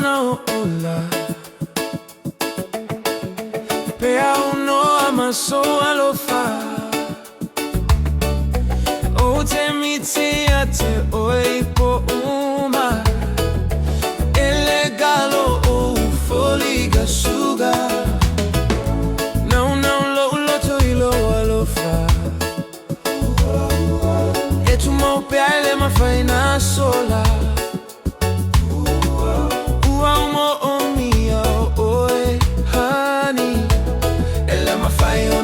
wanaoola pea uno amaso alofa o te miti ate oipo uma elegalo o foliga sugar não lo loto ilo alofa e tu mo peale ma fai na sola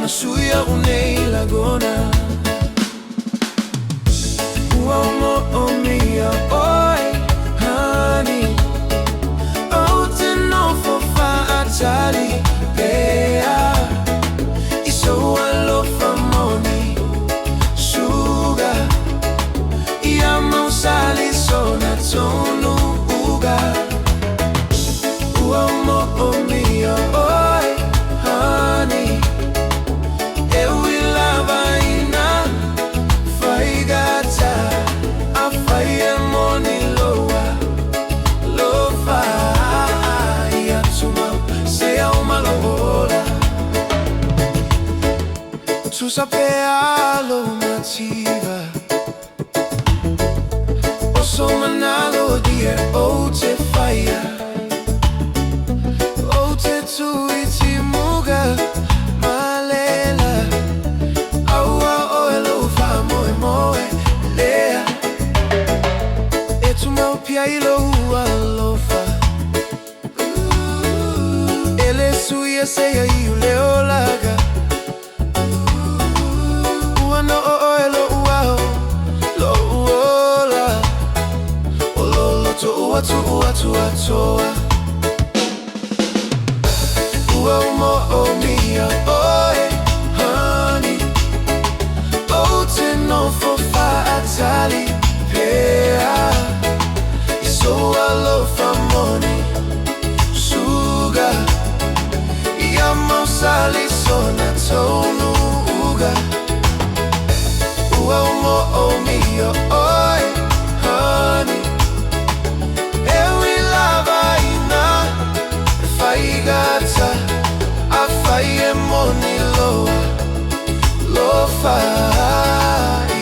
suya unei lagona uomo o mia oi honey o te no fofa atali pea iso alofa moni sugar ia mausali sona tonu uga uomo o mia oi honey tu sapea lo nativa o so manalo die o te faia o te tuiti muga malela aua o elo fa moe moe lea e tu mau piailo alofa ele suia seia iu leo laga Tua uomo o mia oi honey o te no fofa atali pea iso alofa moni sugar ia mausali sona tonu uga uomo o mia oi honey gata afaye moni lo fa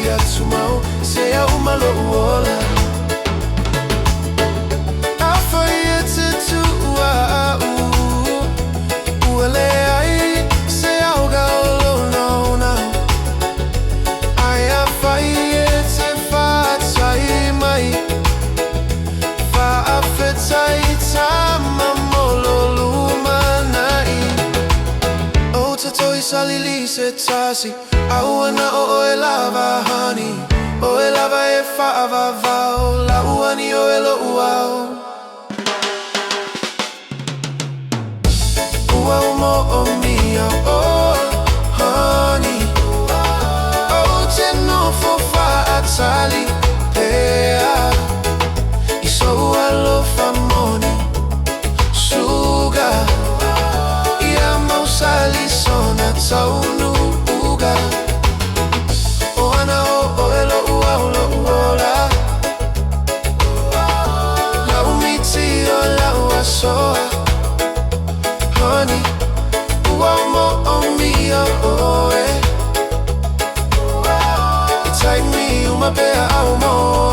ya tumau se uma lo ola afaye tu uele ai se auga lo no na ai afaye te fa tai mai fa afetai tama salili se tasi auana o e lava honey o e lava e fa va la uani o e lo uau uomo o mia o honey o te no fofa atali pea iso alofa moni sugar ia mausali sona taunu uga o ana o elo lo uola la umiti o la uasoa honey uomo o mia oe it's like me uma bea au mo